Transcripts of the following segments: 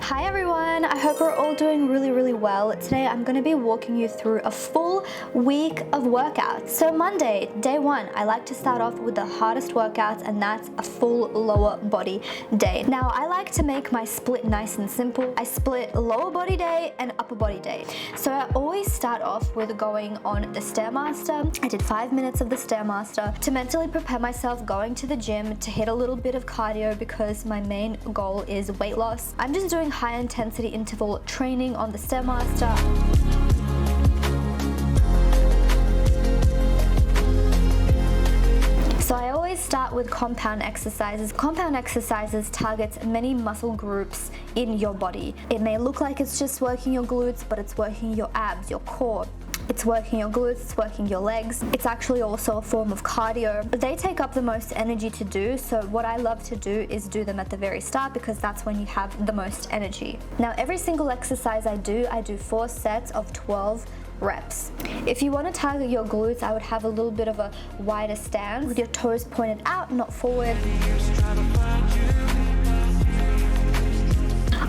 Hi everyone, I hope we're all doing really well. Today I'm going to be walking you through a full week of workouts. So Monday, day one, I like to start off with the hardest workouts, and that's a full lower body day. Now I like to make my split nice and simple. I split lower body day and upper body day. So I always start off with going on the Stairmaster. I did 5 minutes of the Stairmaster to mentally prepare myself going to the gym to hit a little bit of cardio because my main goal is weight loss. I'm just doing high intensity interval training on the Stairmaster. So I always start with compound exercises. Compound exercises targets many muscle groups in your body. It may look like it's just working your glutes, but it's working your abs, your core. It's working your glutes, it's working your legs. It's actually also a form of cardio. They take up the most energy to do, so what I love to do is do them at the very start because that's when you have the most energy. Now every single exercise I do 4 sets of 12 reps. If you want to target your glutes, I would have a little bit of a wider stance with your toes pointed out, not forward.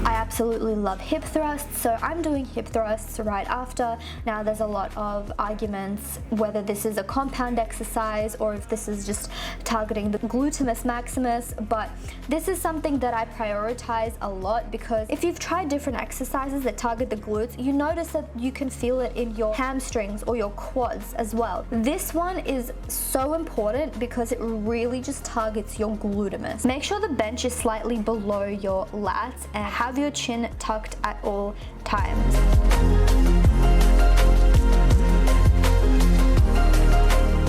I absolutely love hip thrusts, so I'm doing hip thrusts right after. Now there's a lot of arguments whether this is a compound exercise or if this is just targeting the gluteus maximus, but this is something that I prioritize a lot because if you've tried different exercises that target the glutes, you notice that you can feel it in your hamstrings or your quads as well. This one is so important because it really just targets your gluteus. Make sure the bench is slightly below your lats and have your chin tucked at all times.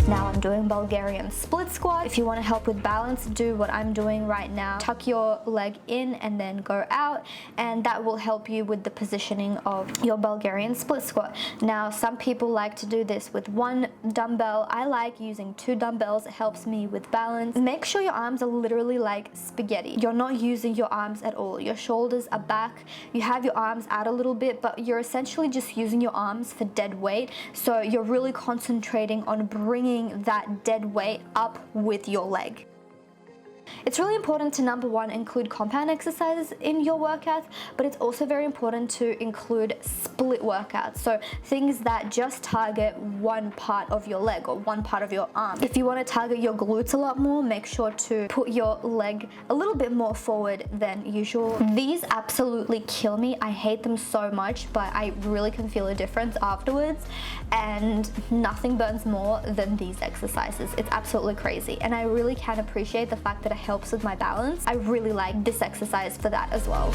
Now I'm doing Bulgarian split squat. If you want to help with balance, do what I'm doing right now. Tuck your leg in and then go out, and that will help you with the positioning of your Bulgarian split squat. Now some people like to do this with 1 dumbbell. I like using 2 dumbbells. It helps me with balance. Make sure your arms are literally like spaghetti. You're not using your arms at all. Your shoulders are back. You have your arms out a little bit, but you're essentially just using your arms for dead weight. So you're really concentrating on bringing that dead weight up with your leg. It's really important to, number one, include compound exercises in your workouts, but it's also very important to include split workouts. So things that just target one part of your leg or one part of your arm. If you want to target your glutes a lot more, make sure to put your leg a little bit more forward than usual. These absolutely kill me. I hate them so much, but I really can feel a difference afterwards, and nothing burns more than these exercises. It's absolutely crazy, and I really can appreciate the fact that it helps with my balance. I really like this exercise for that as well.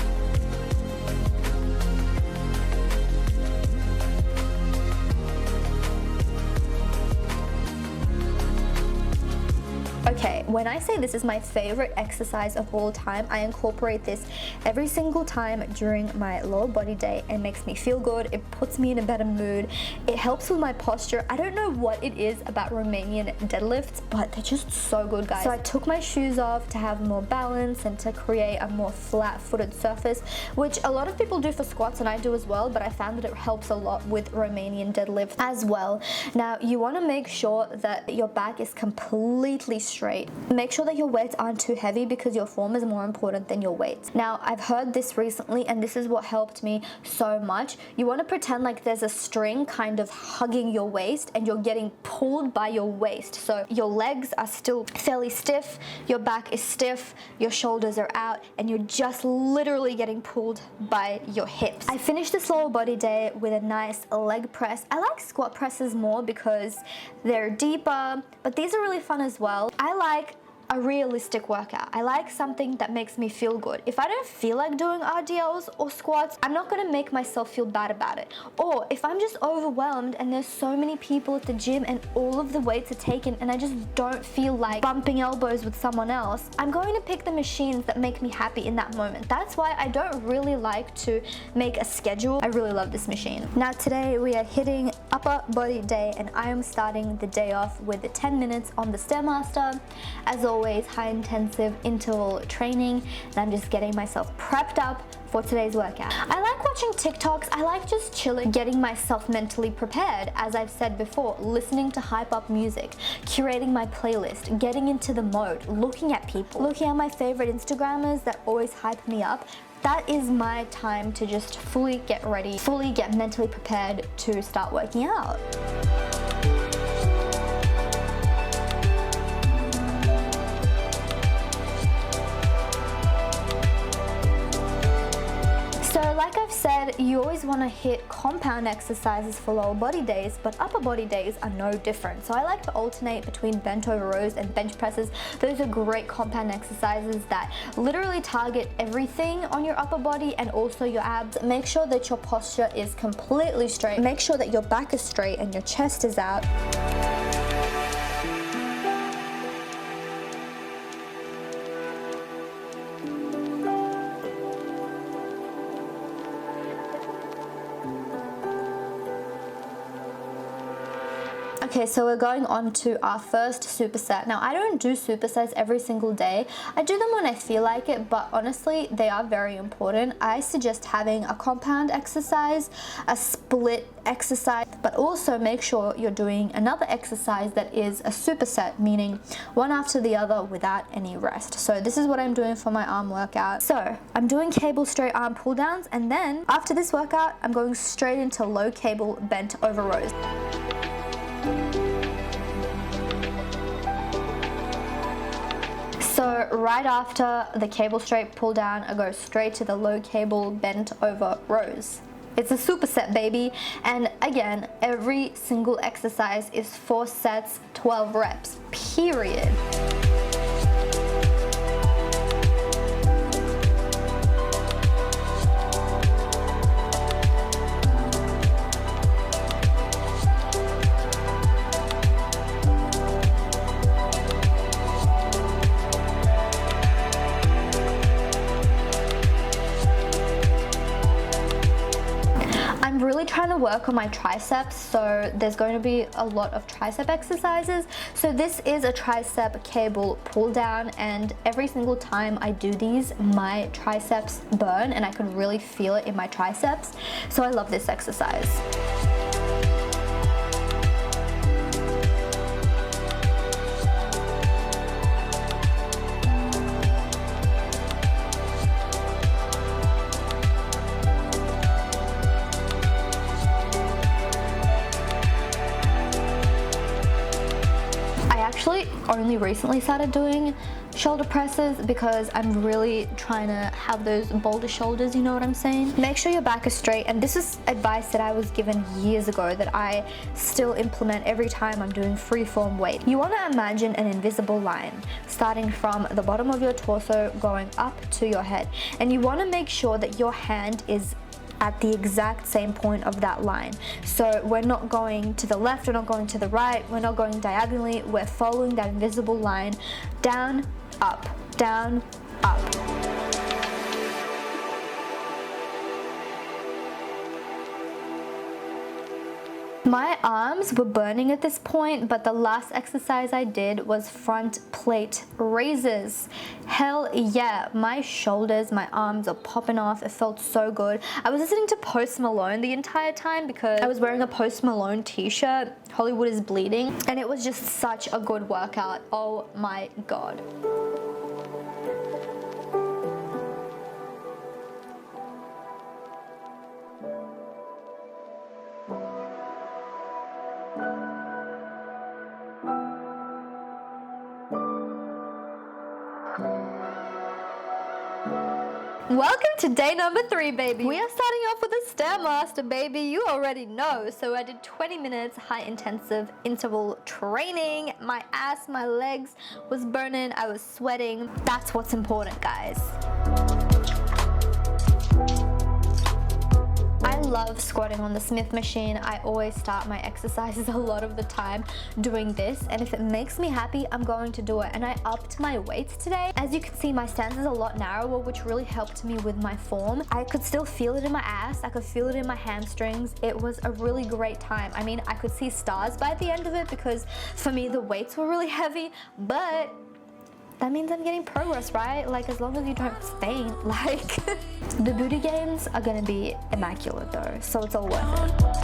Okay, when I say this is my favorite exercise of all time, I incorporate this every single time during my lower body day. It makes me feel good, it puts me in a better mood, it helps with my posture. I don't know what it is about Romanian deadlifts, but they're just so good, guys. So I took my shoes off to have more balance and to create a more flat-footed surface, which a lot of people do for squats and I do as well, but I found that it helps a lot with Romanian deadlift as well. Now, you want to make sure that your back is completely straight. Make sure that your weights aren't too heavy because your form is more important than your weights. Now, I've heard this recently and this is what helped me so much. You want to pretend like there's a string kind of hugging your waist and you're getting pulled by your waist. So your legs are still fairly stiff, your back is stiff, your shoulders are out, and you're just literally getting pulled by your hips. I finished this lower body day with a nice leg press. I like squat presses more because they're deeper, but these are really fun as well. I like a realistic workout. I like something that makes me feel good. If I don't feel like doing RDLs or squats, I'm not gonna make myself feel bad about it. Or if I'm just overwhelmed and there's so many people at the gym and all of the weights are taken and I just don't feel like bumping elbows with someone else, I'm going to pick the machines that make me happy in that moment. That's why I don't really like to make a schedule. I really love this machine. Now today we are hitting upper body day and I am starting the day off with the 10 minutes on the Stairmaster. As always, high intensive interval training, and I'm just getting myself prepped up for today's workout. I like watching TikToks. I like just chilling, getting myself mentally prepared. As I've said before, listening to hype up music, curating my playlist, getting into the mode, looking at people, looking at my favorite Instagrammers that always hype me up, that is my time to just fully get ready, fully get mentally prepared to start working out. So like I've said, you always want to hit compound exercises for lower body days, but upper body days are no different. So I like to alternate between bent over rows and bench presses. Those are great compound exercises that literally target everything on your upper body and also your abs. Make sure that your posture is completely straight. Make sure that your back is straight and your chest is out. Okay, so we're going on to our first superset. Now, I don't do supersets every single day. I do them when I feel like it, but honestly, they are very important. I suggest having a compound exercise, a split exercise, but also make sure you're doing another exercise that is a superset, meaning one after the other without any rest. So this is what I'm doing for my arm workout. So I'm doing cable straight arm pull downs, and then after this workout, I'm going straight into low cable bent over rows. So right after the cable straight pull down, I go straight to the low cable bent over rows. It's a superset, baby. And again, every single exercise is 4 sets, 12 reps, period. I'm really trying to work on my triceps, so there's going to be a lot of tricep exercises. So this is a tricep cable pull down, and every single time I do these, my triceps burn and I can really feel it in my triceps. So I love this exercise. Actually only recently started doing shoulder presses because I'm really trying to have those bolder shoulders, you know what I'm saying? Make sure your back is straight, and this is advice that I was given years ago that I still implement every time I'm doing freeform weight. You want to imagine an invisible line starting from the bottom of your torso going up to your head, and you want to make sure that your hand is at the exact same point of that line. So we're not going to the left, we're not going to the right, we're not going diagonally, we're following that invisible line down, up, down, up. My arms were burning at this point, but the last exercise I did was front plate raises. Hell yeah, my shoulders, my arms are popping off. It felt so good. I was listening to Post Malone the entire time because I was wearing a Post Malone t-shirt, Hollywood is Bleeding, and it was just such a good workout. Oh my God. Welcome to day number 3, baby. We are starting off with a Stairmaster, baby. You already know. So I did 20 minutes high intensive interval training. My ass, my legs was burning. I was sweating. That's what's important, guys. I love squatting on the Smith machine. I always start my exercises a lot of the time doing this, and if it makes me happy, I'm going to do it. And I upped my weights today. As you can see, my stance is a lot narrower, which really helped me with my form. I could still feel it in my ass, I could feel it in my hamstrings. It was a really great time. I mean, I could see stars by the end of it because for me the weights were really heavy, but that means I'm getting progress, right? Like, as long as you don't faint, like. The booty gains are gonna be immaculate though, so it's all worth it.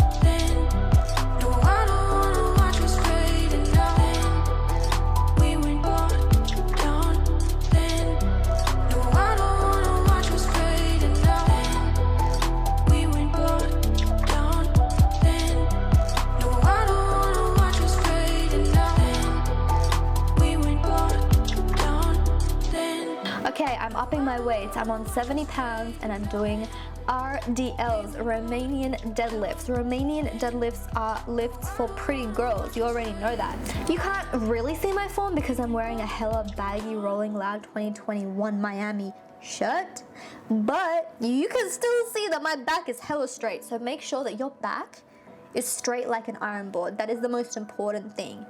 my weights. I'm on 70 pounds and I'm doing RDLs, Romanian deadlifts. Romanian deadlifts are lifts for pretty girls. You already know that. You can't really see my form because I'm wearing a hella baggy Rolling Loud 2021 Miami shirt, but you can still see that my back is hella straight. So make sure that your back is straight like an iron board. That is the most important thing.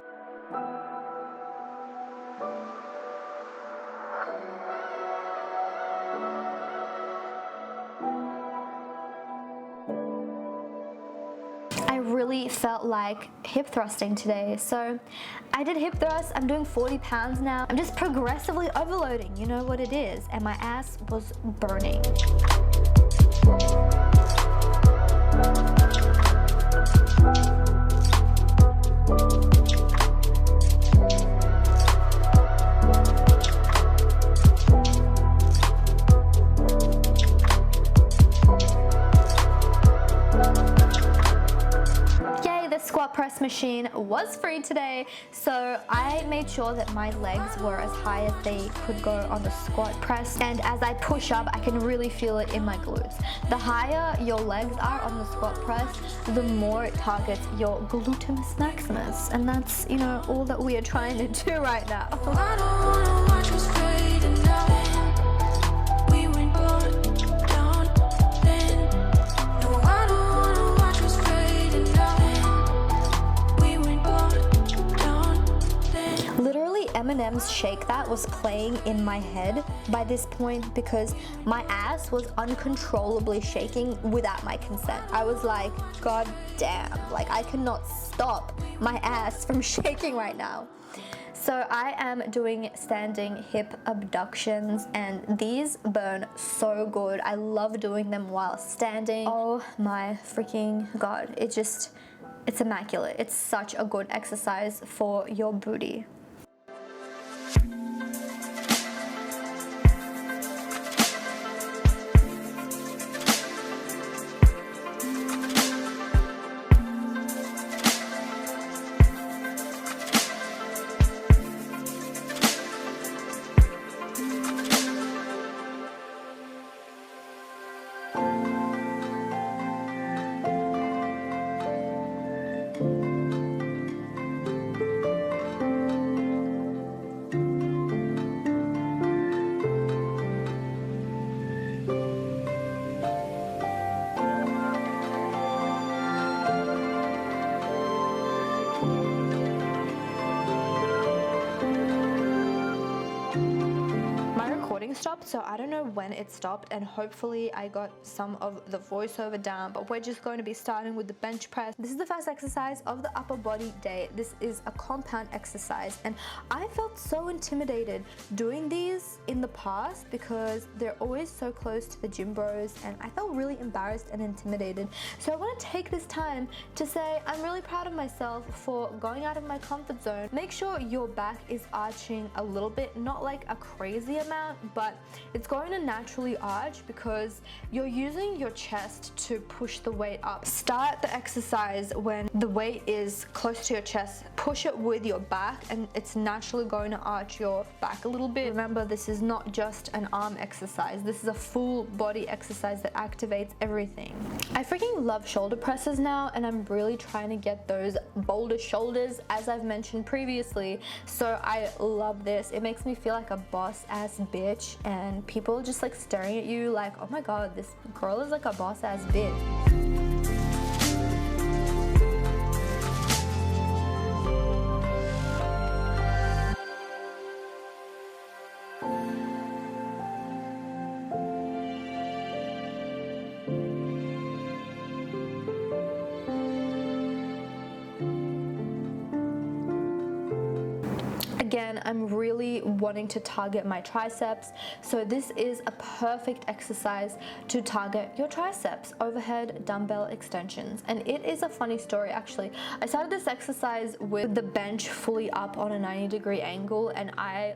I really felt like hip thrusting today, so I did hip thrusts. I'm doing 40 pounds now. I'm just progressively overloading, you know what it is, and my ass was burning. Squat press machine was free today, so I made sure that my legs were as high as they could go on the squat press, and as I push up I can really feel it in my glutes. The higher your legs are on the squat press, the more it targets your gluteus maximus, and that's, you know, all that we are trying to do right now. I don't wanna watch us fade enough. We went down then. No, I don't wanna watch us fade enough. Literally, Eminem's Shake That was playing in my head by this point because my ass was uncontrollably shaking without my consent. I was like, God damn, like I cannot stop my ass from shaking right now. So I am doing standing hip abductions, and these burn so good. I love doing them while standing. Oh my freaking God. It's immaculate. It's such a good exercise for your booty. Stopped, so I don't know when it stopped, and hopefully I got some of the voiceover down, but we're just going to be starting with the bench press. This is the first exercise of the upper body day. This is a compound exercise, and I felt so intimidated doing these in the past because they're always so close to the gym bros, and I felt really embarrassed and intimidated. So I want to take this time to say I'm really proud of myself for going out of my comfort zone. Make sure your back is arching a little bit, not like a crazy amount, but it's going to naturally arch because you're using your chest to push the weight up. Start the exercise when the weight is close to your chest. Push it with your back and it's naturally going to arch your back a little bit. Remember, this is not just an arm exercise. This is a full body exercise that activates everything. I freaking love shoulder presses now, and I'm really trying to get those boulder shoulders, as I've mentioned previously. So I love this. It makes me feel like a boss ass bitch, and people just like staring at you like, oh my God, this girl is like a boss ass bitch. Again, I'm really wanting to target my triceps, so this is a perfect exercise to target your triceps. Overhead dumbbell extensions. And it is a funny story actually. I started this exercise with the bench fully up on a 90-degree angle, and I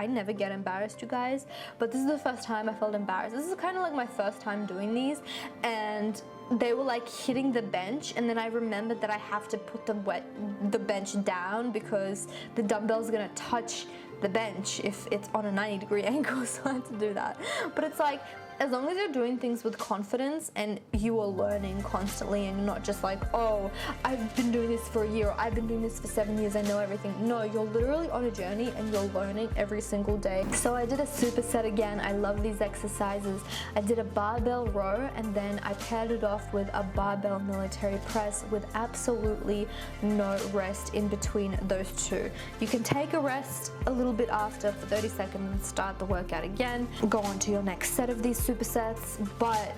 never get embarrassed, you guys, but this is the first time I felt embarrassed. This is kind of like my first time doing these, and they were like hitting the bench, and then I remembered that I have to put the bench down because the dumbbell's gonna touch the bench if it's on a 90-degree angle, so I had to do that. But it's like, as long as you're doing things with confidence and you are learning constantly and you're not just like, oh, I've been doing this for a year, or I've been doing this for 7 years, I know everything. No, you're literally on a journey and you're learning every single day. So I did a superset again. I love these exercises. I did a barbell row and then I paired it off with a barbell military press with absolutely no rest in between those two. You can take a rest a little bit after for 30 seconds and start the workout again. Go on to your next set of these supersets, but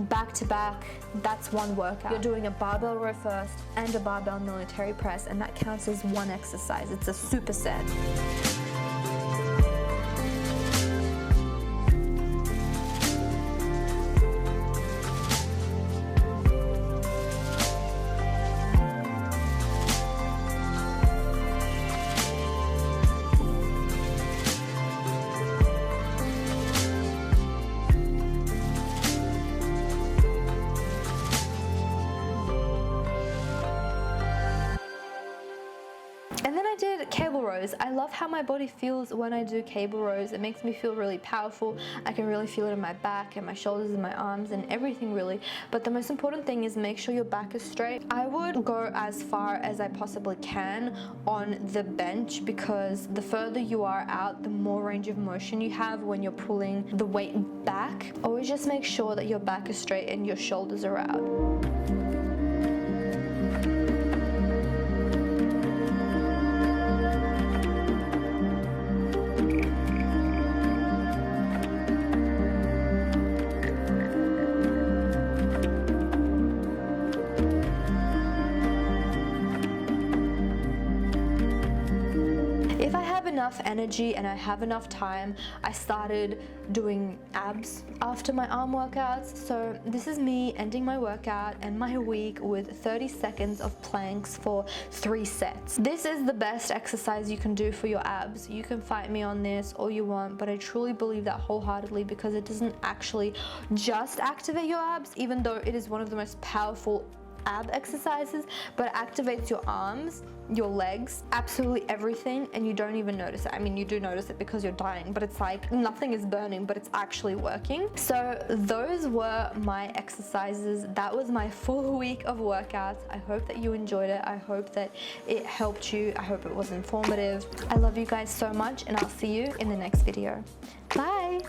back to back, that's one workout. You're doing a barbell row first and a barbell military press, and that counts as one exercise. It's a superset. And then I did cable rows. I love how my body feels when I do cable rows. It makes me feel really powerful. I can really feel it in my back and my shoulders and my arms and everything really. But the most important thing is make sure your back is straight. I would go as far as I possibly can on the bench, because the further you are out, the more range of motion you have when you're pulling the weight back. Always just make sure that your back is straight and your shoulders are out. Enough energy and I have enough time, I started doing abs after my arm workouts. So this is me ending my workout and my week with 30 seconds of planks for 3 sets. This is the best exercise you can do for your abs. You can fight me on this all you want, but I truly believe that wholeheartedly, because it doesn't actually just activate your abs, even though it is one of the most powerful ab exercises, but it activates your arms, your legs, absolutely everything, and you don't even notice it. I mean, you do notice it because you're dying, but it's like nothing is burning, but it's actually working. So those were my exercises. That was my full week of workouts. I hope that you enjoyed it. I hope that it helped you. I hope it was informative. I love you guys so much, and I'll see you in the next video. Bye.